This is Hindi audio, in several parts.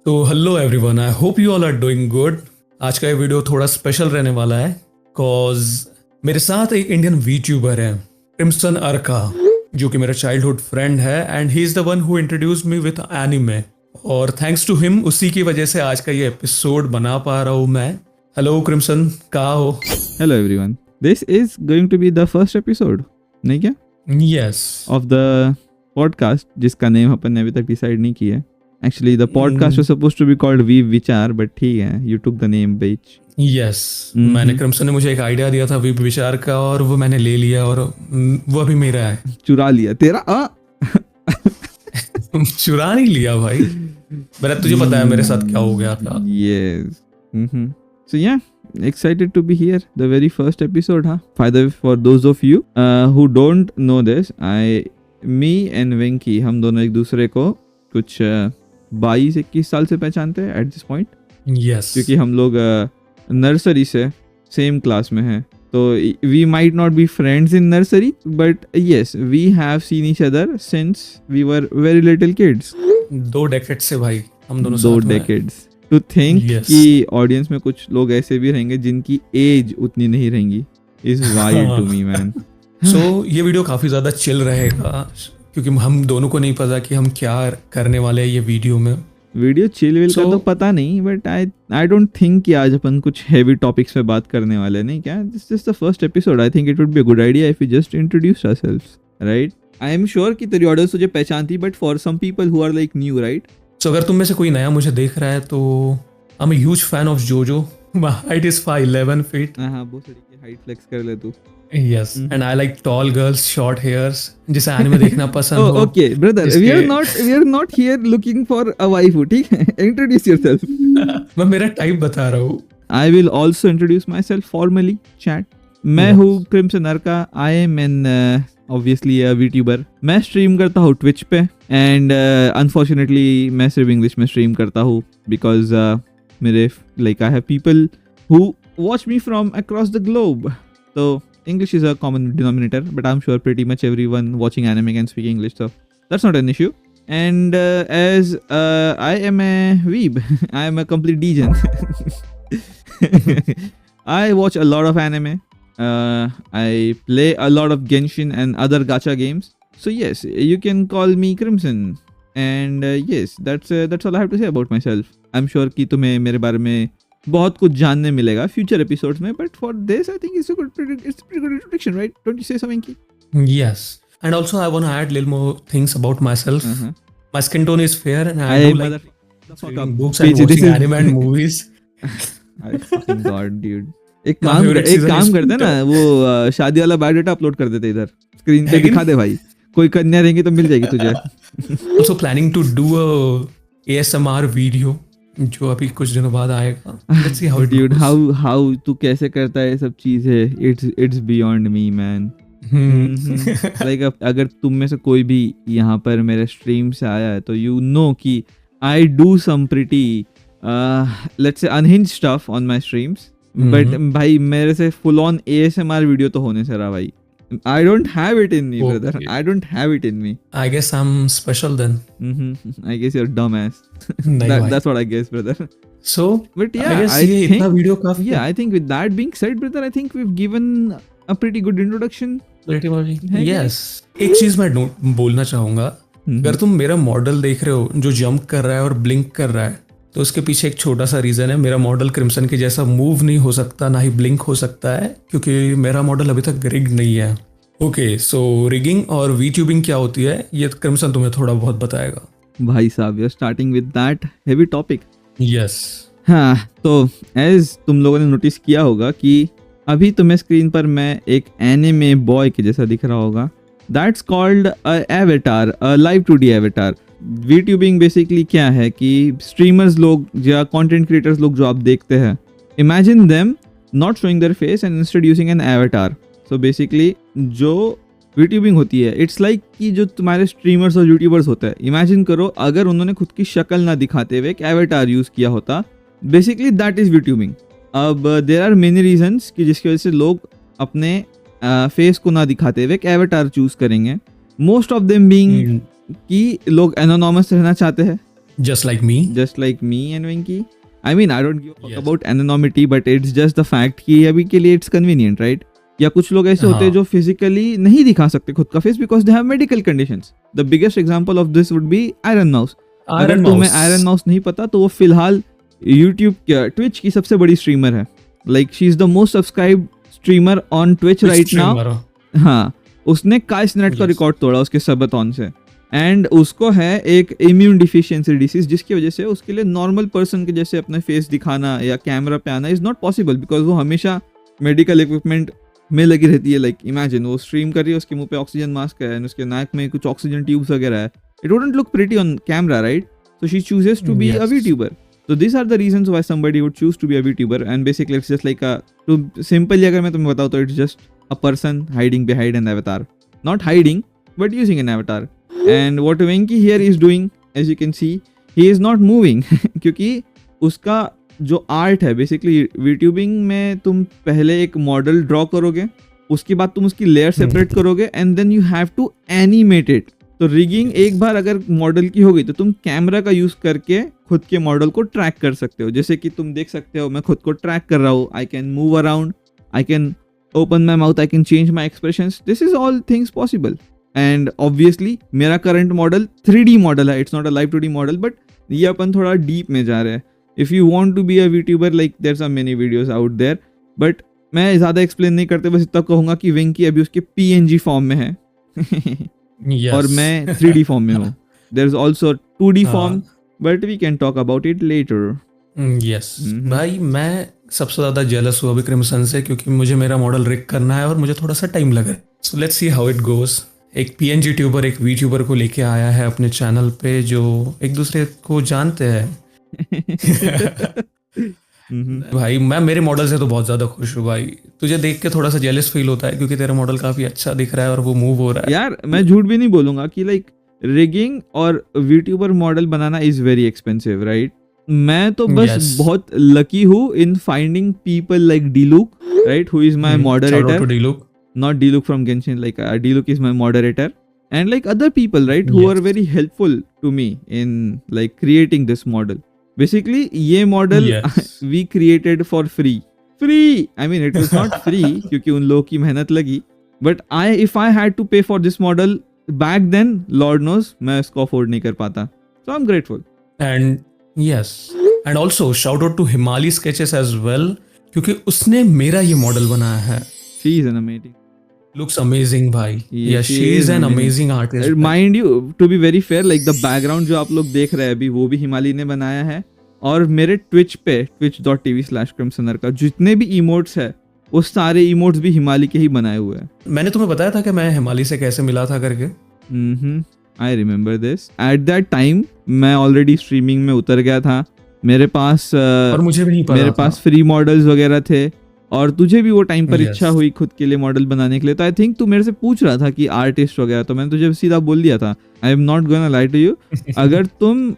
तो hello everyone, I hope you all are doing good. आज का ये वीडियो थोड़ा स्पेशल रहने वाला है कॉज मेरे साथ एक इंडियन वीट्यूबर है क्रिम्सन अर्का, जो कि मेरा चाइल्डहुड फ्रेंड है and he is the one who introduced me with anime. और थैंक्स टू हिम, उसी की वजह से आज का ये एपिसोड बना पा रहा हूँ मैं। हेलो क्रिम्सन, कहाँ हो? Hello everyone. This is going to be the first episode, नहीं क्या? यस, Of the podcast जिसका नेम अपन ने अभी तक डिसाइड नहीं किया है. Actually, the podcast was supposed to be called We Vichar, but ठीक है, you took the name bitch. Yes. मैंने क्रिम्सन ने मुझे एक आइडिया दिया था विप विचार का और वो मैंने ले लिया और वो अभी मेरा है। चुरा लिया तेरा चुरा नहीं लिया भाई, मेरा तुझे पता है मेरे साथ क्या हो गया था। Yes. So yeah, excited to be here. The very first episode, huh? For those of you who don't know this, me and Venky, हम दोनों एक दूसरे को कुछ 22-21 साल से पहचानते हैं एट दिस पॉइंट। यस, क्योंकि हम लोग नर्सरी से सेम क्लास में हैं, तो we might not be friends in nursery but yes we have seen each other since we were very little kids. 2 decade से भाई हम दोनों 2 साथ में हैं। डेकेड्स। To think Yes. कि ऑडियंस में कुछ लोग ऐसे भी रहेंगे जिनकी एज उतनी नहीं रहेंगी is wild to me man. So ये वीडियो काफी ज्यादा चिल रहेगा क्योंकि हम दोनों को नहीं पता कि हम क्या करने वाले हैं ये वीडियो में। वीडियो चिल विल का So- तो पता नहीं, बट आई डोंट थिंक कि आज अपन कुछ हेवी टॉपिक्स पे बात करने वाले हैं, नहीं क्या? This is the first episode. I think it would be a good idea if we just introduce ourselves, right? I am sure कि तेरी ऑडियंस तुझे पहचानती, but for some people who are like new, right? So अगर तुम में से कोई नया मुझे देख रहा है तो I am a huge fan of JoJo. My height is 5'11 feet। हाँ, बहुत सारी की हाइट फ्लेक्स कर ले तू। Yes, and I like tall girls, short hairs, जिसे एनिमे देखना पसंद हो। Okay brother, we are not here looking for a wife, ठीक है? Introduce yourself. मैं मेरा टाइप बता रहा हूँ। I will also introduce myself formally, chat. मैं Yes. हूँ crimson Arka. I am an obviously a VTuber. मैं स्ट्रीम करता हूँ ट्विच पे एंड अनफॉर्चुनेटली मैं सिर्फ इंग्लिश में स्ट्रीम करता हूँ बिकॉज मेरे like I have people who watch me from across the globe. तो English is a common denominator, but I'm sure pretty much everyone watching anime can speak English, so that's not an issue. And as I am a weeb, I am a complete degen. I watch a lot of anime. I play a lot of Genshin and other gacha games. So yes, you can call me Crimson. And yes, that's all I have to say about myself. I'm sure कि तुम्हें मेरे बारे में बहुत कुछ जानने मिलेगा फ्यूचर एपिसोड्स में, but for this I think it's pretty good introduction, right? Don't you say something? Yes, and also I want to add little more things about myself. My skin tone is fair and I do like reading books and Bitch, this watching is- anime and movies. I fucking god, dude. एक My काम favorite season is करते ना, वो शादी वाला बायोडाटा अपलोड कर देते इधर स्क्रीन पे, है कि दिखा दे भाई। कोई कन्या रहेंगी तो मिल जाएगी तुझे। Also planning to do a ASMR video जो अभी कुछ दिनों बाद आएगा। Let's see how it Dude, goes. how तू कैसे करता है ये सब चीजें? It's beyond me, man. Like अगर तुम में से कोई भी यहाँ पर मेरे स्ट्रीम से आया है तो you know कि I do some pretty let's say unhinged stuff on my streams. But भाई मेरे से full on ASMR वीडियो तो होने से रहा भाई। I don't have it in me, brother. Okay. I don't have it in me. I guess I'm special then. I guess you're dumbass. नहीं भाई। That's what I guess, brother. So But yeah, I guess I ये इतना think वीडियो काफी yeah, I think with that being said, brother, I think we've given a pretty good introduction. pretty much है क्या? yes। एक चीज मैं बोलना चाहूंगा, अगर तुम मेरा मॉडल देख रहे हो जो जंप कर रहा है और ब्लिंक कर रहा है, तो उसके पीछे एक छोटा सा रीजन है। मेरा मॉडल क्रिम्सन के जैसा मूव नहीं हो सकता, ना ही ब्लिंक हो सकता है, क्योंकि मेरा मॉडल अभी तक रिग नहीं है। ओके, सो रिगिंग और वीट्यूबिंग क्या होती है ये क्रिम्सन तुम्हें थोड़ा बहुत बताएगा। भाई साहब, you're starting with that heavy topic. Yes, हाँ, तो एज तुम लोगों ने नोटिस किया होगा कि अभी तुम्हें स्क्रीन पर मैं एक एनिमे बॉय के जैसा दिख रहा होगा। That's called avatar, live 2D avatar. Vtubing basically क्या है कि स्ट्रीमर्स लोग या कंटेंट क्रिएटर्स लोग जो आप देखते हैं, imagine them not showing their face and instead using an avatar. So basically जो वीट्यूबिंग होती है, इट्स लाइक कि जो तुम्हारे स्ट्रीमर्स और यूट्यूबर्स होते हैं, इमेजिन करो अगर उन्होंने खुद की शक्ल ना दिखाते हुए एक एवेटार यूज किया होता। Basically that is vtubing. अब देयर आर मेनी रीजंस कि जिसकी वजह से लोग अपने फेस को ना दिखाते हुए एक एवेटार चूज करेंगे। मोस्ट ऑफ देम बीइंग कि लोग एनोनॉमस रहना चाहते हैं, Just like me. just like me and Venki. I mean, I don't give a fuck Yes. about anonymity, but it's just the fact कि अभी के लिए it's convenient, right? या कुछ लोग ऐसे होते हैं हाँ. जो फिजिकली नहीं दिखा सकते खुद का face because they have medical conditions. The biggest example of this would be iron mouse. अगर Iron तुम्हें Mouse. आयरन माउस नहीं पता तो वो फिलहाल यूट्यूब ट्विच की सबसे बड़ी स्ट्रीमर है. Like she is the most subscribe streamer on Twitch right now. Streamer. हाँ, उसने 21 मिनट का Yes. रिकॉर्ड तोड़ा उसके सबथॉन से. एंड उसको है एक इम्यून डिफिशियंसी डिसीज जिसकी वजह से उसके लिए नॉर्मल पर्सन के जैसे अपना फेस दिखाना या कैमरा पे आना इज नॉट पॉसिबल बिकॉज वो हमेशा मेडिकल इक्विपमेंट में लगी रहती है. लाइक इमेजिन वो स्ट्रीम कर रही है, उसके मुंह पे ऑक्सीजन मास्क है and उसके नाक में कुछ ऑक्सीजन ट्यूब्स वगैरह है. It wouldn't look pretty on camera, right? So she chooses to be a Yes. VTuber. So these are the reasons why somebody would choose to be a VTuber, and basically it's just like a to simply अगर मैं तुम्हें बताऊँ तो it's just a person hiding behind an avatar. Not hiding, but using an avatar. And what Venki here is doing, as you can see, he is not moving क्योंकि उसका जो आर्ट है बेसिकली वीट्यूबिंग में तुम पहले एक मॉडल ड्रॉ करोगे, उसके बाद तुम उसकी लेयर सेपरेट करोगे and then you have to animate it. तो रिगिंग एक बार अगर मॉडल की हो गई तो तुम कैमरा का यूज करके खुद के मॉडल को ट्रैक कर सकते हो. जैसे कि तुम देख सकते हो मैं खुद को ट्रैक कर रहा हूँ. I can move around, I can open my mouth, I can change my expressions. This is all things possible. And obviously मेरा करंट मॉडल 3D मॉडल है, it's not a live 2D model, but ये अपन थोड़ा डीप में जा रहे हैं. If you want to be a vtuber like there are many videos out there, but मैं ज़्यादा एक्सप्लेन नहीं करते, बस इतना कहूँगा कि वेंकी अभी उसके PNG फॉर्म में है Yes. और मैं 3D फॉर्म में हूँ. देयर इज ऑल्सो 2D हाँ. Form, but we can talk about it later. Yes भाई, मैं सबसे ज़्यादा जेलस हुआ अभी क्रिम्सन से क्योंकि मुझे मेरा मॉडल रिग करना है और मुझे थोड़ा सा टाइम लगा. So let's see how it goes. एक PNG ट्यूबर एक वीट्यूबर को लेके आया है अपने चैनल पे जो एक दूसरे को जानते हैं. भाई मैं मेरे मॉडल से तो बहुत ज़्यादा खुश हूँ भाई. तुझे देख के थोड़ा सा जेलस फील होता है क्योंकि तेरा मॉडल काफ़ी अच्छा दिख रहा है और वो मूव हो रहा है. यार मैं झूठ भी नहीं बोलूंगा कि लाइक रिगिंग और वीट्यूबर मॉडल बनाना इज वेरी एक्सपेंसिव, राइट? मैं तो बस Yes. बहुत लकी हूँ in finding people like D Look, right, who is my Shout out moderator. to D-Look. Not Diluc from Genshin, like Diluc is my moderator, and like other people, right, who Yes. are very helpful to me in like creating this model. Basically, ये model Yes. we created for free. I mean, it was not free क्योंकि उन लोगों की मेहनत लगी. But if I had to pay for this model back then, Lord knows, मैं इसको afford नहीं कर पाता. So I'm grateful. And yes, and also shout out to Himali Sketches as well क्योंकि उसने मेरा ये मॉडल बनाया है. She is an amazing. Looks amazing भाई. Yes, Yeah, she she is is an amazing. amazing artist. Mind you, to be very fair, like the background जो आप लोग देख रहे हैं अभी वो भी हिमाली ने बनाया है. और मेरे ट्विच पे twitch.tv/crimsoner का जितने भी इमोट्स है वो सारे इमोट्स भी हिमाली के ही बनाए हुए हैं. मैंने तुम्हें बताया था कि मैं हिमाली से कैसे मिला था करके. I remember this. At that time मैं ऑलरेडी स्ट्रीमिंग में उतर गया था. मेरे पास और मुझे भी नहीं पता मेरे था. पास फ्री मॉडल्स वगैरह थे और तुझे भी वो टाइम पर Yes. इच्छा हुई खुद के लिए मॉडल बनाने के लिए. तो आई थिंक तू मेरे से पूछ रहा था कि आर्टिस्ट वगैरह, तो मैंने तुझे सीधा बोल दिया था I am not gonna lie to you. अगर तुम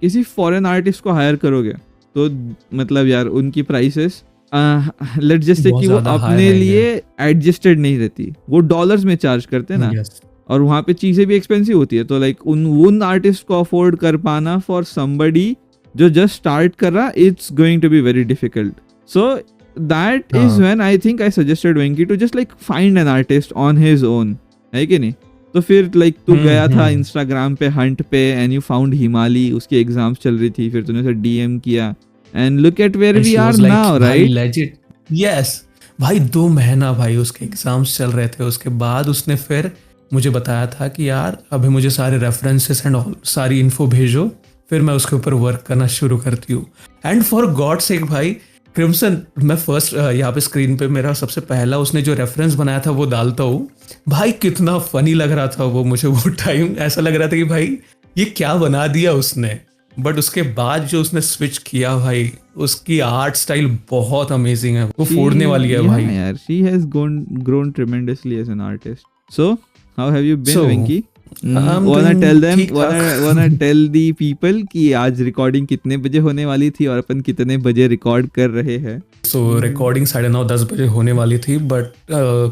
किसी फॉरेन आर्टिस्ट को हायर करोगे तो मतलब यार उनकी प्राइसेस लेट्स जस्ट से बहुत कि वो ज़्यादा high अपने रहेंगे. लिए एडजस्टेड नहीं रहती, वो डॉलर्स में चार्ज करते हैं ना. Yes. और वहाँ पे चीज़ें भी एक्सपेंसिव होती है. तो लाइक उन आर्टिस्ट को अफोर्ड कर पाना फॉर समबडी जो जस्ट स्टार्ट कर रहा, it's going to be very difficult. So that is when I think I suggested Venky to just like find an artist on his own, है कि नहीं? तो फिर लाइक तू गया था इंस्टाग्राम पे हंट पे एंड यू फाउंड हिमाली. उसकी एग्जाम्स चल रही थी, फिर तूने उसे DM किया and look at where And we she are was like, now, भाई राइट? legit. Yes. भाई 2 महीना भाई उसके एग्जाम्स चल रहे थे. उसके बाद उसने फिर मुझे बताया था कि यार अभी मुझे सारे रेफरेंसेस एंड सारी इन्फो भेजो, फिर मैं उसके ऊपर वर्क करना शुरू करती हूँ. एंड फॉर गॉड सेक भाई क्रिम्सन, मैं फर्स्ट यहाँ पे स्क्रीन पे मेरा सबसे पहला उसने जो रेफरेंस बनाया था वो डालता हूँ. भाई कितना फनी लग रहा था वो मुझे. वो टाइम ऐसा लग रहा था कि भाई ये क्या बना दिया उसने. बट उसके बाद जो उसने स्विच किया भाई, उसकी आर्ट स्टाइल बहुत अमेजिंग है. वो फोड़ने वाली है भाई. यार she has grown tremendously as an artist. So how have you been, So, Venki? wanna tell them, ठीक-ठाक। wanna tell the people कि आज रिकॉर्डिंग कितने बजे होने वाली थी और अपन कितने बजे रिकॉर्ड कर रहे हैं? सो रिकॉर्डिंग 9:30-10 बजे होने वाली थी, बट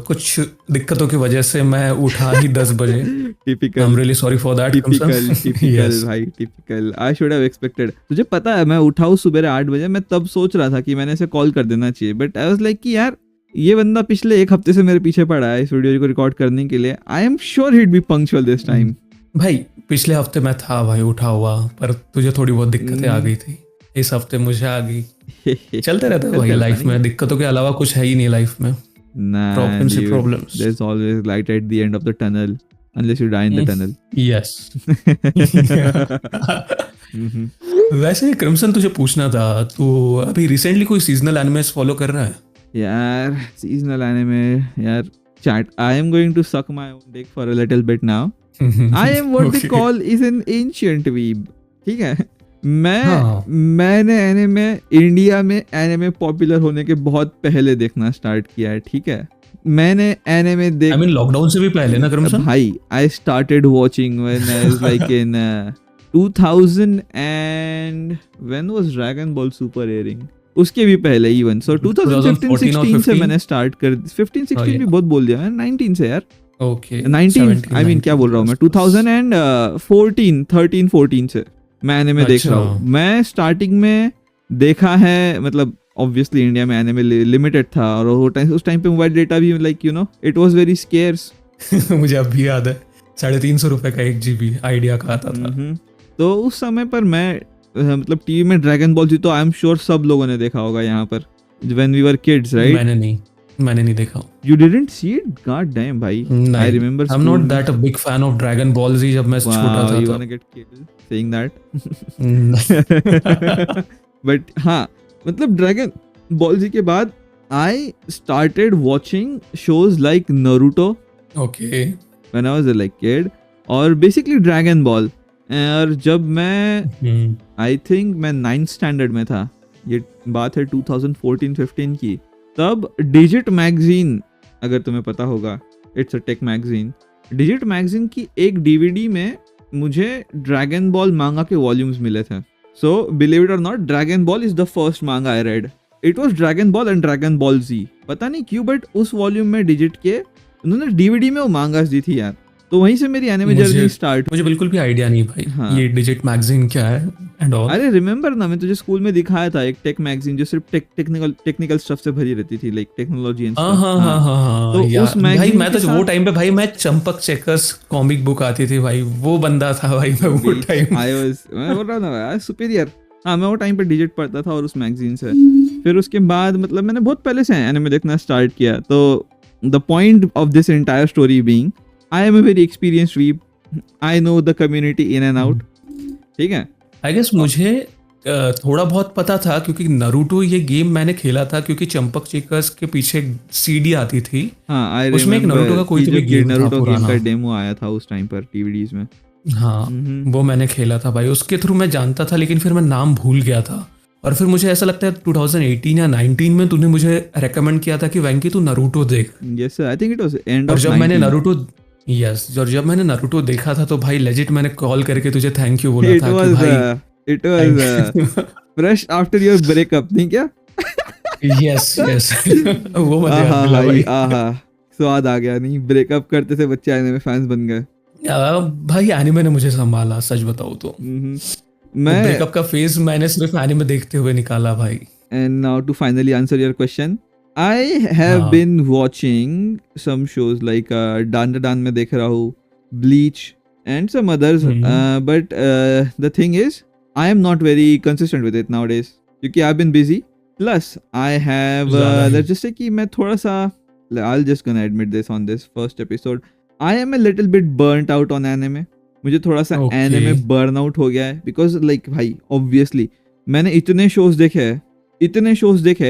कुछ दिक्कतों की वजह से मैं उठा ही 10 बजे। I typical am really sorry for that. Typical भाई, typical. I should have expected. तुझे पता है मैं उठा हूँ सुबह 8 बजे, मैं तब सोच रहा था कि मैंने इसे कॉल कर देना चाहिए, बट आई वाज लाइक कि यार ये बंदा पिछले 1 हफ्ते से मेरे पीछे पड़ा है इस वीडियो को रिकॉर्ड करने के लिए। आई am sure he B punctual this time. भाई पिछले हफ्ते मैं था भाई उठा हुआ, पर तुझे थोड़ी बहुत दिक्कतें आ गई थी। इस हफ्ते मुझे आ गई। चलते रहता है भाई लाइफ में, दिक्कतों के अलावा कुछ है ही नहीं लाइफ में। Nah, Problems he dude, problems। there's always light at the end of the tunnel, unless you die in the tunnel. Yes. Mhm. वैसे क्रिम्सन तुझे पूछना था, तू अभी रिसेंटली कोई सीजनल एनिमेस फॉलो कर रहा है? यार seasonal anime, यार chat. I am going to suck my own dick for a little bit now. I am what they Okay. call is an ancient weeb. ठीक है, हाँ। मैंने एनिमे इंडिया में एनिमे पॉपुलर होने के बहुत पहले देखना स्टार्ट किया है। ठीक है, मैंने एनिमे आई मीन लॉकडाउन से भी पहले ना क्रिम्सन? भाई I started watching when I was like in 2000 and when was Dragon Ball Super airing, उसके भी पहले इवन। सो 2015-16 से मैंने स्टार्ट कर 15-16 भी बहुत बोल दिया मैंने, 19 से यार। ओके 19 आई मीन क्या बोल रहा हूँ मैं, 2014 से मैं एनिमे देख रहा हूँ। मैं स्टार्टिंग में देखा है, मतलब ऑब्वियसली इंडिया में एनिमे लिमिटेड था और उस टाइम पे मोबाइल डेटा भी like you know it was very scarce. मुझे अब भी याद है 350 रुपए का 1 GB आइडिया का आता था। तो उस समय पर मैं मतलब टीवी में ड्रैगन बॉल जी तो आई एम श्योर सब लोगों ने देखा होगा यहाँ पर, when we were kids right. मैंने नहीं देखा। You didn't see it? God damn भाई। I remember I'm not that a big fan of Dragon Ball Z जब मैं छोटा था। You wanna get killed saying that? But हाँ, मतलब ड्रैगन बॉल जी के बाद I started watching shows like Naruto. Okay. When I was a like kid, और basically Dragon Ball। और जब मैं I think मैं 9th standard में था, ये बात है 2014-15 की, तब डिजिट मैगजीन, अगर तुम्हें पता होगा, it's a tech magazine. Digit magazine की एक डीवीडी में मुझे ड्रैगन बॉल मांगा के वॉल्यूम्स मिले थे। सो बिलीव इट और not, Dragon Ball is the first manga I read. It was Dragon Ball and Dragon Ball Z, पता नहीं क्यों बट उस वॉल्यूम में डिजिट के उन्होंने डीवीडी में वो मांगास दी थी यार। तो वहीं से मेरी एनिमे जर्नी स्टार्ट। मुझे बिल्कुल भी आइडिया नहीं भाई। हाँ। ये डिजिट मैगजीन क्या है एंड ऑल। अरे रिमेंबर ना, मैं तुझे स्कूल में दिखाया था एक टेक मैगजीन जो सिर्फ टेक्निकल स्टफ से भरी रहती थी, लाइक टेक्नोलॉजी एंड स्टफ। हाँ। तो उस मैगजीन मैं तो वो टाइम पे भाई मैं चंपक चेकर्स कॉमिक बुक आती थी भाई, वो बंदा था भाई मैं वो टाइम। मैं बोल रहा था भाई सुपीरियर। हाँ, मैं वो टाइम पे डिजिट पढ़ता था और उस मैगजीन से। फिर उसके बाद मतलब मैंने बहुत पहले से एनिमे देखना स्टार्ट किया। तो the point of this entire story being I am a very experienced weeb. I know the community in and out. ठीक है। I guess मुझे थोड़ा बहुत पता था क्योंकि नरूटो ये गेम मैंने खेला था, क्योंकि चंपक चेकर्स के पीछे सीडी आती थी। हाँ, उसमें एक नरूटो का कोई भी गेम था पुराना, का डेमो आया था उस टाइम पर डीवीडीज में। हाँ, वो मैंने खेला था भाई, उसके थ्रू मैं जानता था, लेकिन फिर मैं नाम भूल गया था। और फिर मुझे ऐसा लगता है 2018 या 19 में तूने मुझे रेकमेंड किया था कि वेंकी तू नरूटो देख। Yes sir, I think it was end और of जब 19. मैंने नरूटो और जब मैंने नरूटो देखा था तो भाई लेजिट मैंने कॉल करके तुझे थैंक यू बोला It था was, कि भाई it was fresh after your breakup, नहीं क्या? यस वो मुझे याद दिला भाई। स्वाद आ गया। नहीं, ब्रेकअप करते थे बच्चे एनिमे फैंस बन गए। भाई एनिमे ने मुझे संभाला, सच बताऊं तो। मैं ब्रेकअप का फेज मैंने सिर्फ एनिमे देखते हुए निकाला भाई। And now to finally answer your question, I have been watching some shows like Dan Da Dan में देख रहा हूँ, Bleach and some others, but the thing is I am not very consistent with it nowadays क्योंकि I've been busy. Plus I have let's just say कि मैं थोड़ा सा, I'll just gonna admit this on this first episode, I am a little bit burnt out on anime. मुझे थोड़ा सा anime burn out हो गया है because like भाई obviously मैंने इतने shows देखे हैं,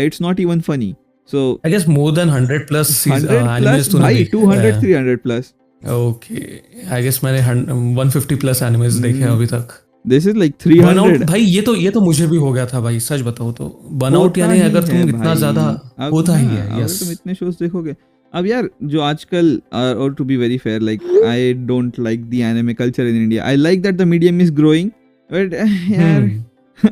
it's not even funny. So I guess more than 100 plus 100 plus भाई 200-300 plus. Okay, I guess मैंने 150 plus animes देखे हैं अभी तक। This is like 300. भाई ये तो मुझे भी हो गया था भाई, सच बताओ तो। बर्नआउट यानी अगर तुम इतना ज्यादा होता ही है। अगर तुम इतने shows देखोगे अब यार जो आजकल और to be very fair like I don't like the anime culture in India. I like that the medium is growing but यार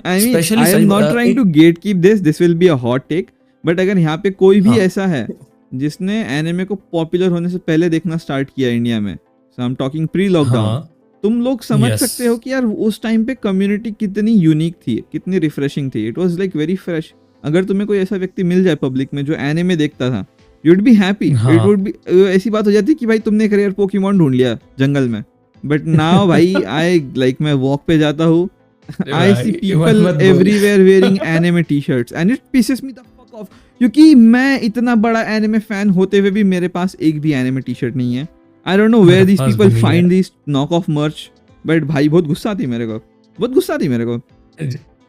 I mean Especially I am सही- not trying to get keep this will be a hot take. But अगर यहाँ पे कोई भी हाँ. ऐसा है जिसने एनिमे को पॉपुलर होने से पहले देखना स्टार्ट किया इंडिया में, so I am talking pre lockdown, हाँ, तुम लोग समझ Yes. सकते हो कि यार उस टाइम पे कम्युनिटी कितनी यूनिक थी, कितनी रिफ्रेशिंग थी. It was like very fresh. अगर तुम्हें कोई ऐसा व्यक्ति मिल जाए पब्लिक में जो एनिमे देखता था, यू वुड बी हैप्पी. हाँ. इट वुड बी ऐसी बात हो जाती कि भाई तुमने एक रेयर पोकेमॉन ढूंढ लिया जंगल में. बट नाउ भाई आई लाइक मैं वॉक पे जाता हूँ, आई सी भाई, पीपल मत बोल. Everywhere wearing anime t-shirts and it pisses me the fuck off. क्योंकि मैं इतना बड़ा एनिमे फैन होते हुए भी मेरे पास एक भी एनिमे टी-शर्ट नहीं है. आई डोंट नो वेयर दीस पास भी पीपल नहीं फाइंड दिस नॉक ऑफ मर्च. बट भाई बहुत गुस्सा आती मेरे को, बहुत गुस्सा आती मेरे को.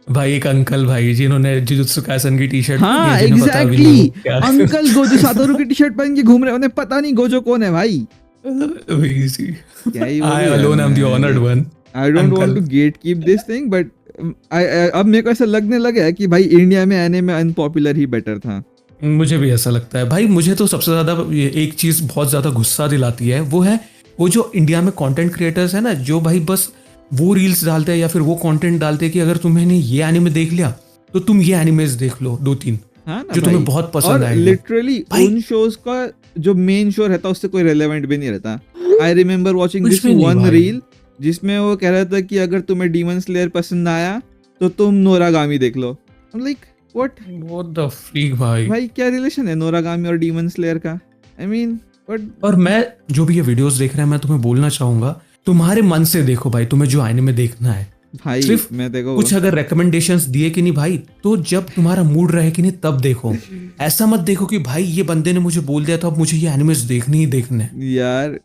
भाई एक अंकल भाई जिन्होंने जुजुत्सु काइसन की टी शर्ट हाँ एग्जैक्टली, अंकल गोजो सातोरु की टी-शर्ट पहन के घूम रहे, उन्हें पता नहीं गोजो कौन है भाई. क्या ही I alone am the honored one. I don't want Uncle. To get keep this thing but अब मेरे को ऐसा लगने लगा है कि भाई इंडिया में एनिमे अनपॉपुलर ही बेटर था. मुझे भी ऐसा लगता है भाई. मुझे तो सबसे ज्यादा ये एक चीज बहुत ज्यादा गुस्सा दिलाती है, वो है वो जो इंडिया में कंटेंट क्रिएटर्स है ना, जो भाई बस वो रील्स डालते हैं या फिर वो कंटेंट डालते हैं कि अगर तुम्हें ये एनिमे देख लिया तो तुम ये एनिमेज देख लो 2-3 हाँ ना जो भाई. तुम्हें बहुत पसंद और आएंगे. लिटरली भाई- उन शोज का जो मेन शो रहता है उससे कोई रेलेवेंट भी नहीं रहता. आई रिमेम्बर वाचिंग कुछ दिस भी नहीं वन भाई. रील जिसमें वो कह रहा था कि अगर तुम्हें डीमन स्लेयर पसंद आया तो तुम नोरागामी देख लो. Like what What the freak भाई. भाई, क्या रिलेशन है नोरागामी और डीमन स्लेयर का? I mean what. और मैं जो भी ये वीडियोस देख रहा है, मैं तुम्हें बोलना चाहूंगा तुम्हारे मन से देखो भाई, तुम्हें जो एनिमे देखना है. भाई सिर्फ मैं देखो कुछ अगर रिकमेंडेशंस दिए कि नहीं भाई, तो जब तुम्हारा मूड रहे कि नहीं तब देखो. ऐसा मत देखो कि भाई ये बंदे ने मुझे बोल दिया तो अब मुझे ये एनिमेस देखने ही देखने हैं. यार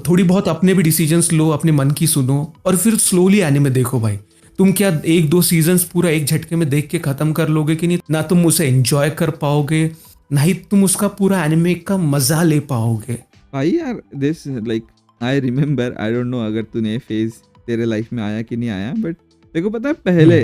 थोड़ी बहुत अपने भी डिसीजंस लो, अपने मन की सुनो और फिर स्लोली एनिमे देखो भाई. तुम क्या 1-2 सीजन्स पूरा एक झटके में देख के खत्म कर लोगे कि नहीं, ना तुम उसे एंजॉय कर पाओगे, ना ही तुम उसका पूरा एनिमे का मजा ले पाओगे. भाई यार this like I remember, I don't know अगर तूने फेज तेरे लाइफ में आया कि नहीं आया, बट देखो पता है पहले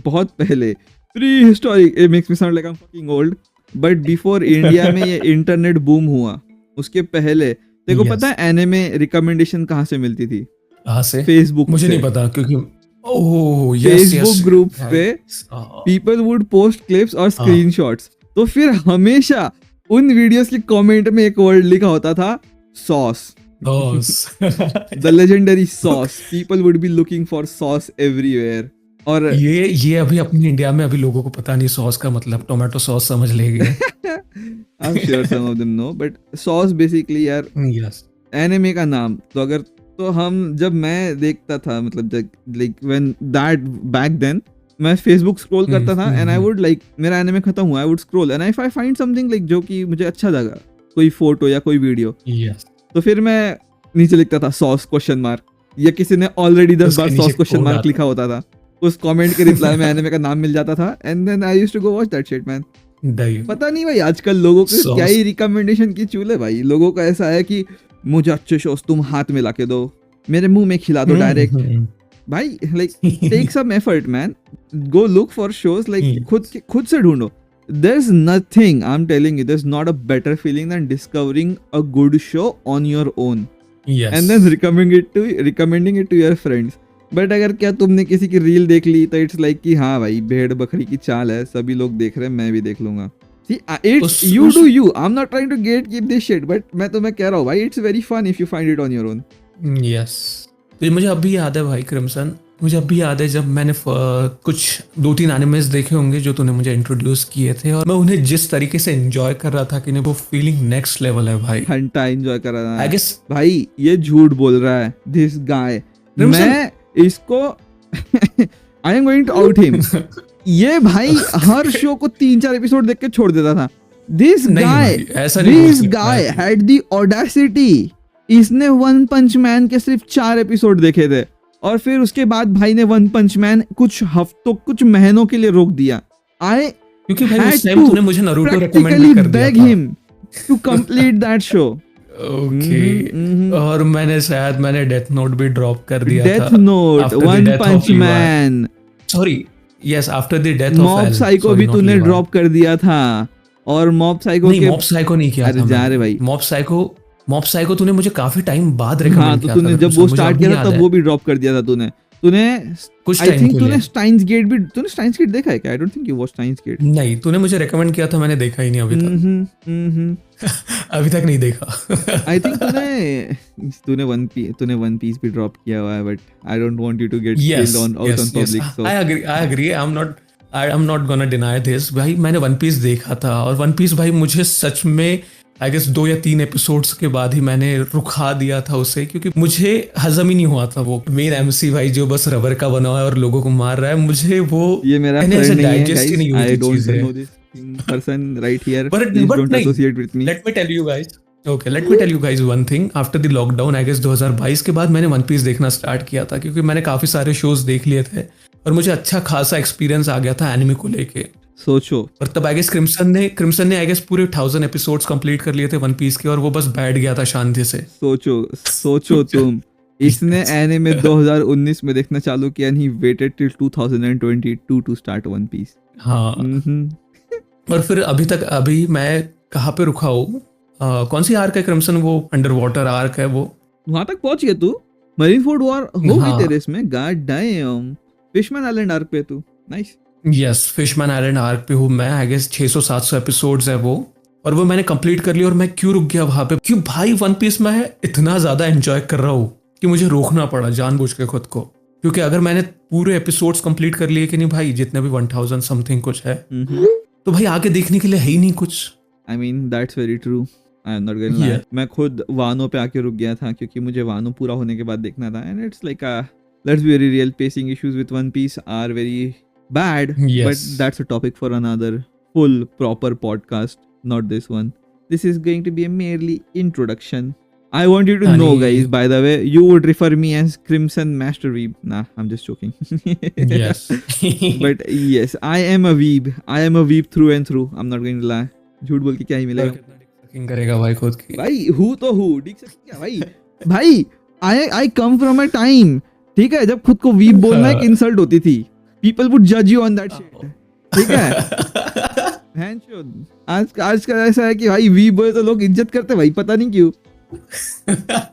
बहुत पहले pre historic, it makes me sound like I am fucking old, but before India में ये इंटरनेट बूम हुआ उसके पहले देखो Yes. पता है एनिमे रिकमेंडेशन कहाँ से मिलती थी? कहाँ से? फेसबुक मुझे से. नहीं पता क्योंकि ओह यस फेसबुक ग्रुप्स पे पीपल वुड पोस्ट क्लिप्स और स्क्रीनशॉट्स. तो फिर हमेशा उन वीडियोस के कमेंट में एक वर्ड लिखा होता था, sauce. The legendary sauce. People would be looking for sauce everywhere. और ये अभी अपने इंडिया में अभी लोगों को पता नहीं सॉस का मतलब, टोमेटो सॉस समझ लेंगे. I'm sure some of them know, but sauce basically यार यस. एनिमे का नाम. तो अगर तो हम जब मैं देखता था मतलब like when that back then मैं Facebook स्क्रॉल करता था and I would like मेरा एनिमे खत्म हुआ I would scroll and if I find something like जो कि मुझे अच्छा लगा, कोई फोटो या कोई वीडियो, यस. तो फिर मैं नीचे लिखता था सॉस क्वेश्चन मार्क, या किसी ने ऑलरेडी 10 उसके बार नीचे सॉस क्वेश्चन कोड मार्क आता लिखा होता था, उस कमेंट के रिप्लाई में एनिमे का नाम मिल जाता था and then I used to go watch that shit man. दही. पता नहीं भाई आजकल लोगों के Sauce. क्या ही रिकमेंडेशन की चूल है भाई. लोगों का ऐसा है कि मुझे अच्छे शोज तुम हाथ में लाके दो, मेरे मुंह में खिला दो डायरेक्ट. भाई like take some effort man, go look for shows like खुद से ढूंढो. There's nothing, I'm telling you, there's not a better feeling than discovering a good show on your own Yes. and then recommending it to your friends. But अगर क्या तुमने किसी की रील देख ली तो इट्स लाइक कि हाँ भाई भेड़ बकरी की चाल है, सभी लोग देख रहे हैं मैं भी देख लूंगा. See, it's you do you. I'm not trying to gatekeep this shit, but मैं तुम्हें कह रहा हूँ भाई it's very fun if you find it on your own. Yes. तो मुझे अभी याद है भाई क्रिम्सन, मुझे अभी याद है जब मैंने कुछ 2-3 एनिमेस देखे होंगे जो तूने मुझे इंट्रोड्यूस किए थे, और मैं उन्हें जिस तरीके से एंजॉय कर रहा था कि नहीं, वो फीलिंग नेक्स्ट लेवल है भाई. घंटा एंजॉय कर रहा आई था गेस. भाई. ये झूठ बोल रहा है दिस गाय. मैं इसको I am going to out him. ये भाई हर शो को 3-4 एपिसोड देख के छोड़ देता था. This guy had the audacity. इसने वन पंच मैन के सिर्फ 4 एपिसोड देखे थे और फिर उसके बाद भाई ने वन पंच मैन कुछ हफ्तों कुछ महीनों के लिए रोक दिया. आई क्योंकि भाई had उस टाइम to तूने मुझे नारुतो practically रेकमेंड कर दिया beg था. him to complete that show. Okay. और मैंने डेथ नोट भी ड्रॉप कर दिया था. Death Note, after the One death of Punch Levi. Man, sorry, yes, after the death of Mob Psycho भी तूने ड्रॉप कर दिया था. और मॉब साइको नहीं, के मॉब साइको नहीं किया अरे था जा मैंने। रे भाई। मॉब साइको तूने मुझे काफी टाइम बाद हाँ रिकमेंड तो किया तूने था, जब वो मुझे स्टार्ट अभी किया था याद तब है, वो भी ड्रॉप कर दिया था तूने कुछ आई टाइम थिंक के तूने लिए। स्टाइन्स गेट भी तूने स्टाइन्स गेट देखा है क्या? I don't think you watch Steins Gate. नहीं, तूने मुझे रिकमेंड किया था, मैंने देखा ही नहीं अभी तक। हम्म। अभी तक नहीं देखा। आई थिंक तूने वन पीस भी ड्रॉप किया हुआ है, but I don't want you to get spoiled yes on out on yes yes, public so I agree, I am not gonna deny this भाई। मैंने वन पीस देखा था, और वन पीस भाई मुझे सच में आई गेस 2 या 3 एपिसोड्स के बाद ही मैंने रुखा दिया था उसे, क्योंकि मुझे हजम ही नहीं हुआ था। वो मेन एमसी भाई जो बस रबर का बना हुआ है और लोगों को मार रहा है, मुझे वो ये मेरा मैंने फ्रेंड ऐसे नहीं है डाइजेस्ट ही गाइस, नहीं हुई आई थी डोंट चीजें। Know this person right here, But please but don't नहीं, associate with me. let me tell you guys. Okay, let me tell you guys one thing. After the lockdown, I guess 2022 के बाद मैंने वन पीस देखना स्टार्ट किया था, क्योंकि मैंने काफी सारे शोज देख लिए थे और मुझे अच्छा खासा एक्सपीरियंस आ गया था एनिमे को लेके। सोचो और तब आई गेस क्रिम्सन ने आई गेस पूरे 1000 एपिसोड्स कंप्लीट कर लिए थे वन पीस के, और वो बस बैठ गया था शांति से। सोचो तुम, इसने एनिमे 2019 में देखना चालू किया and he waited till 2022 to start One Piece. हाँ, और फिर अभी मैं कहाँ पे रुका हूँ? कौन सी आर्क है क्रिम्सन? वो अंडर वाटर आर्क है वो। वहां तक पहुंच गया तू? मरीन फोर्ड वॉर हो गई हाँ। तेरे इसमें? गॉड डैम, फिशमैन आइलैंड आर्क पे तू? नाइस। यस, फिशमैन आइलैंड आर्क पे हूँ मैं। आई गेस 600-700 एपिसोड्स है वो, और वो मैंने कंप्लीट कर लिया। और मैं क्यों रुक गया वहां पे? क्यों भाई, वन पीस में इतना ज्यादा एंजॉय कर रहा हूँ कि मुझे रोकना पड़ा जानबूझ के खुद को, क्योंकि अगर मैंने पूरे एपिसोड्स कंप्लीट कर लिए कि नहीं भाई, जितने भी 1000 समथिंग कुछ है, तो भाई आगे देखने के लिए है ही नहीं कुछ। I mean that's very true, I am not going lie. मैं खुद वानो पे आके रुक गया था क्योंकि मुझे वानो पूरा होने के बाद देखना था, and it's like let's be very real, pacing issues with One Piece are very bad, Yes. but that's a topic for another full proper podcast, not this one. This is going to be a merely introduction. I want you to know, guys, by the way, you would refer me as Crimson Master Weeb. Nah, I'm just joking. Yes. But yes, I am a weeb. I am a weeb through and through. I'm not going to lie. झूठ बोल के क्या ही मिलेगा? कितना dick-sucking करेगा भाई खुद की? भाई हूँ तो हूँ, डिक सकती क्या भाई? भाई I come from a time, ठीक है, जब खुद को वीब बोलना एक इंसल्ट होती थी। People would judge you on that shit. ठीक है? आज का ऐसा है कि भाई वी बोले तो लोग इज्जत करते भाई, पता नहीं क्यों।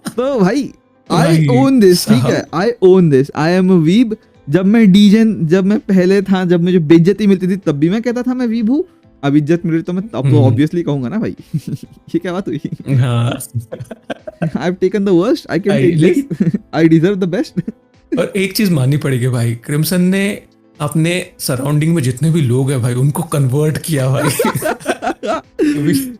तो भाई आई ओन दिस, ठीक है, I own this, I am a weeb. जब मैं पहले था, जब मुझे बेइज्जती मिलती थी तब भी मैं कहता था मैं वीब हूँ। अब इज्जत मिल रही तो मैं अब तो ऑब्वियसली कहूंगा ना भाई। ये क्या बात हुई? I have taken the worst, I can take this, I deserve the best. और एक चीज माननी पड़ेगी भाई, क्रिम्सन ने अपने सराउंडिंग में जितने भी लोग हैं भाई, उनको कन्वर्ट किया भाई।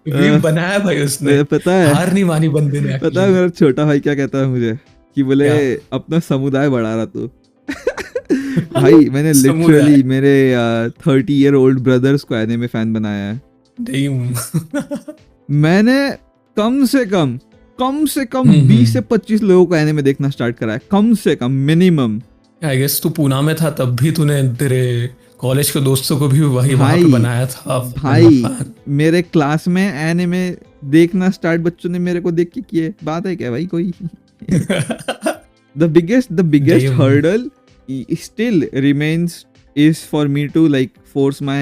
वीब बनाया भाई उसने। पता है, हार नहीं मानी बंदे ने। पता है मेरा छोटा भाई क्या कहता है मुझे कि बोले अपना समुदाय बढ़ा रहा तू। भाई मैंने लिटरली मेरे 30-year-old ब्रदर्स को एनिमे फैन बनाया है। मैंने कम से कम 20 से 25 लोगों को एनिमे देखना स्टार्ट करा है, कम से कम, मिनिमम। आई गेस तू पूना में था तब भी तूने तेरे कॉलेज के दोस्तों को भी वही वहां पे बनाया था भाई। मेरे क्लास में एनिमे देखना स्टार्ट बच्चों ने मेरे को देख के किए। बात है क्या भाई कोई? the biggest hurdle still remains is for me to like force my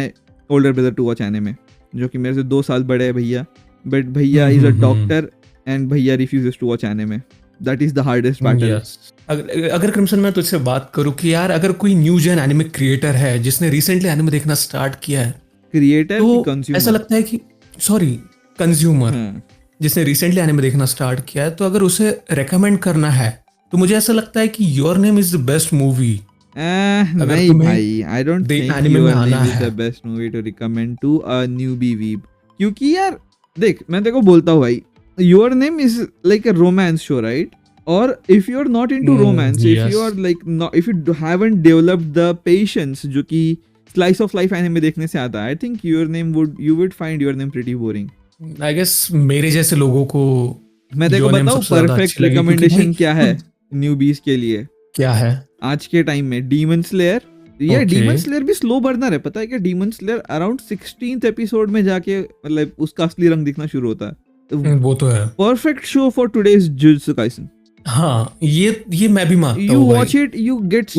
older brother to watch anime, जो कि मेरे से 2 साल बड़े है भैया, बट भैया is a doctor and भैया refuses to watch anime. That is the hardest battle. Yes. अगर क्रिम्सन मैं तुझसे बात करूं कि यार अगर कोई न्यू जेन एनिमे क्रिएटर है जिसने रिसेंटली एनिमे देखना स्टार्ट किया है, क्रिएटर तो कंज्यूमर, ऐसा लगता है कि कंज्यूमर जिसने रिसेंटली एनिमे देखना स्टार्ट किया है, तो अगर उसे रेकमेंड करना है तो मुझे ऐसा लगता है कि your name is the best movie. नहीं भाई, I don't think Your Name is the best movie to recommend to a newbie weeb. क्योंकि यार देख, मैं तेरे को बोलता हूँ भाई, Your Name is like a romance show, right? Or if you're not into romance, yes. if you are like not, if you haven't developed the patience जो कि slice of life anime देखने से आता है, I think you would find Your Name pretty boring. I guess मेरे जैसे लोगों को मैं तेरे को बताऊँ perfect recommendation क्या है newbies के लिए? क्या है आज के टाइम में? Demon Slayer। ये Demon Slayer भी स्लो बर्नर है, पता है क्या? Demon Slayer around 16th episode में जाके मतलब उसका असली रंग दिखना शुरू होता है। वो तो है। Perfect show for today's jujutsu Kaisen. हाँ, ये मैं भी मानता हूँ। You watch it, you get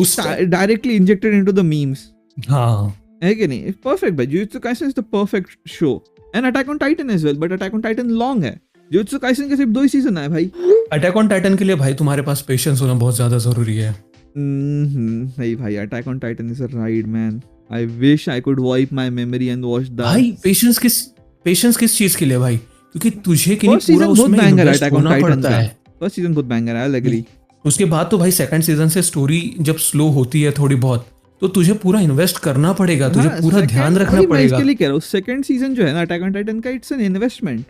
directly injected into the memes। हाँ, है कि नहीं? Perfect भाई, Jujutsu Kaisen is the perfect show and Attack on Titan as well, but Attack on Titan long है। जुजुत्सु काइसेन के सिर्फ 2 ही सीजन आए भाई। अटैक ऑन टाइटन के लिए भाई तुम्हारे पास पेशेंस होना बहुत ज्यादा जरूरी है। नहीं भाई, attack on Titan is a ride man. I wish I could wipe my memory and watch the भाई पेशेंस किस चीज के लिए भाई? क्योंकि तुझे कि फर्स्ट नहीं पूरा सीजन बहुत उसमें बैंगर है इन्वेस्ट अटैक ऑन होना टाइटन पड़ता का। है। फर्स्ट सीजन बहुत बैंगर है, आई एग्री। उसके बाद तो भाई सेकंड सीजन से स्टोरी जब स्लो होती है थोड़ी बहुत, तो तुझे पूरा इन्वेस्ट करना पड़ेगा, तुझे पूरा ध्यान रखना मैं पड़ेगा। इसके लिए कह रहा हूँ, सेकंड सीजन जो है ना अटैक ऑन टाइटन का, it's an investment.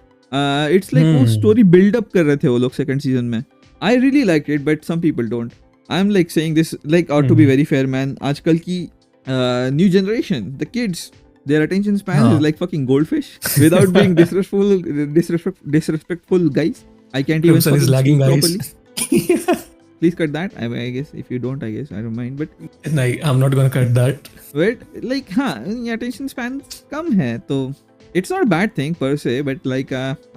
It's like वो स्टोरी बिल्ड अप कर रहे थे वो लोग सेकंड सीजन में। I really like it, but some people don't. I am like saying this like, और to be very fair man, आजकल की new generation, the kids, their attention span is like fucking goldfish. Without being disrespectful guys, I can't even Crimson is fucking lagging, speak guys. properly. Please cut that. I guess if you don't, I guess I don't mind. But नहीं, I'm not gonna cut that. like हाँ, attention span कम है तो it's not a bad thing per se, but like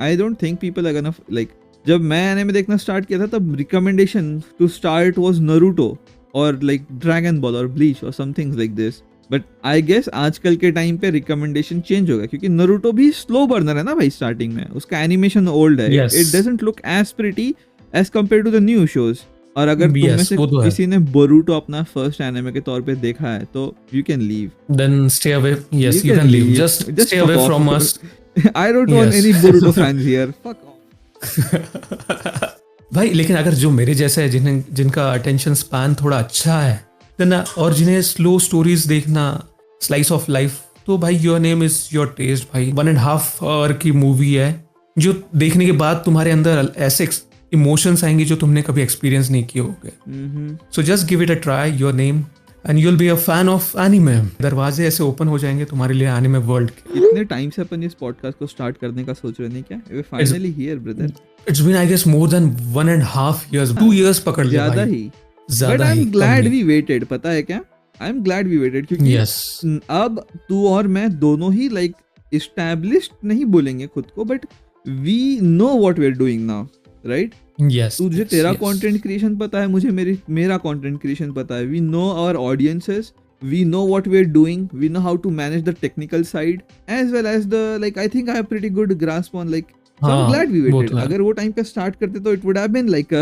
I don't think people are gonna like, जब मैं anime देखना start किया था तब recommendation to start was Naruto or like Dragon Ball or Bleach or some things like this. But I guess आजकल के टाइम पे रिकमेंडेशन चेंज होगा, क्योंकि नरूटो भी स्लो बर्नर है ना भाई स्टार्टिंग में, उसका एनिमेशन ओल्ड है, it doesn't look as pretty as compare to the new shows. और अगर तुम में से किसी ने बोरुटो अपना फर्स्ट एनिमे के तौर पे देखा है तो you can leave, then stay away. Yes, you can leave, just stay away from us. I don't want any Boruto fans here, fuck off. भाई लेकिन अगर जो मेरे जैसे है, जिनका अटेंशन स्पैन थोड़ा अच्छा है, और जिन्हें स्लो स्टोरीज देखना, स्लाइस ऑफ लाइफ, तो भाई your name is your taste भाई। 1.5 आवर की मूवी है जो देखने के बाद तुम्हारे अंदर ऐसे इमोशंस आएंगे जो तुमने कभी एक्सपीरियंस नहीं किए होंगे। So just give it a try, your name, and you will be a fan of anime. दरवाजे ऐसे ओपन हो जाएंगे तुम्हारे लिए एनिमे वर्ल्ड के। इतने टाइम से अपन इस पॉडकास्ट को स्टार्ट करने का सोच रहे हैं क्या? We finally here brother. It's been I guess more than 1.5 years, 2 years पकड़ लिया ज्यादा ही। But I'm glad we waited, पता है क्या? I'm glad we waited, क्योंकि अब तू और मैं दोनों ही like established नहीं बोलेंगे खुद को, but we know what we're doing now, right? Yes. तुझे तेरा content creation पता है, मुझे मेरा content creation पता है. We know our audiences, we know what we're doing, we know how to manage the technical side as well as the like. I think I have pretty good grasp on like. So I'm glad we waited. अगर वो टाइम पे start करते तो it would have been like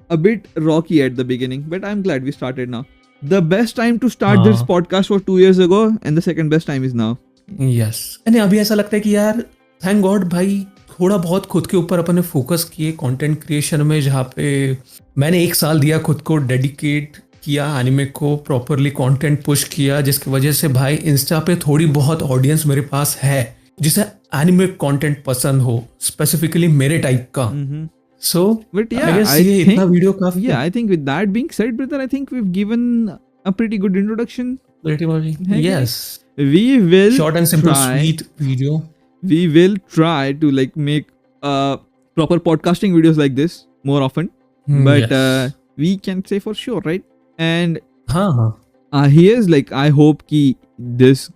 a bit rocky at the beginning, but I'm glad we started now. The best time to start this podcast was 2 years ago, and the second best time is now. Yes. and अभी ऐसा लगता है कि यार thank God भाई थोड़ा बहुत खुद के ऊपर अपन ने फोकस किए कंटेंट क्रिएशन में, जहाँ पे मैंने 1 साल दिया खुद को, डेडिकेट किया एनिमे को, प्रॉपरली कंटेंट पुश किया, जिसकी वजह से भाई इंस्टा पे थोड़ी बहुत ऑडियंस मेरे पास है जिसे एनिमे कंटेंट पसंद हो, स्पेसिफिकली मेरे टाइप का। So, but yeah, I guess I think, इतना वीडियो काफी। yeah, I think with that being said, brother, I think we've given a pretty good introduction. Pretty much. Yes. We will short and simple, try, sweet video. We will try to like make proper podcasting videos like this more often. But yes. We can say for sure, right? And हाँ here's like, I hope कि this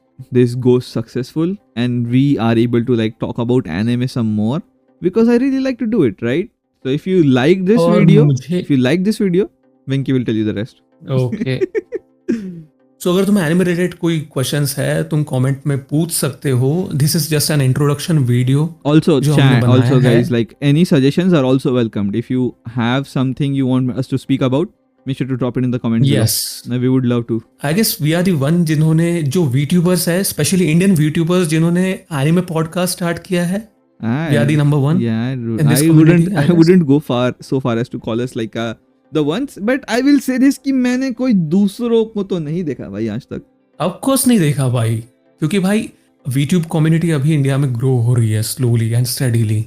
goes successful and we are able to like talk about anime some more, because I really like to do it, right? So if you like this video, Venki will tell you the rest. Okay. So अगर तुम्हें एनिमे रिलेटेड कोई क्वेश्चंस है, तुम कमेंट में पूछ सकते हो. This is just an introduction video. Also chat, also guys, like any suggestions are also welcomed. If you have something you want us to speak about, make sure to drop it in the comments. Yes. below. We would love to. I guess we are the one जिन्होंने, जो VTubers है, स्पेशली इंडियन VTubers जिन्होंने एनिमे पॉडकास्ट स्टार्ट किया है. We are the number one. Yeah, I wouldn't go so far as to call us like the ones, but I will say this कि मैंने कोई दूसरों को तो नहीं देखा भाई आज तक. Of course नहीं देखा भाई, क्योंकि भाई VTube कम्युनिटी अभी इंडिया में ग्रो हो रही है स्लोली एंड स्टडीली,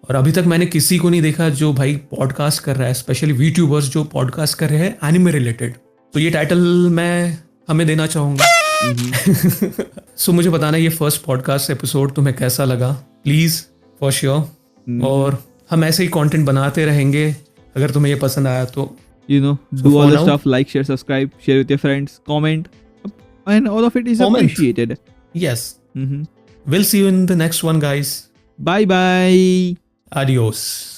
और अभी तक मैंने किसी को नहीं देखा जो भाई पॉडकास्ट कर रहा है, स्पेशली VTubers जो पॉडकास्ट कर रहे हैं एनिमे रिलेटेड. तो ये टाइटल मैं हमें देना चाहूंगा. सो मुझे बताना ये फर्स्ट पॉडकास्ट एपिसोड तुम्हें कैसा लगा, प्लीज, फॉर श्योर. और हम ऐसे ही कंटेंट बनाते रहेंगे अगर तुम्हें ये पसंद आया तो. You know, do all the stuff, like, share, subscribe, share with your friends, comment, and all of it is appreciated. Yes. We'll see you in the next one, guys. Bye bye. Adios.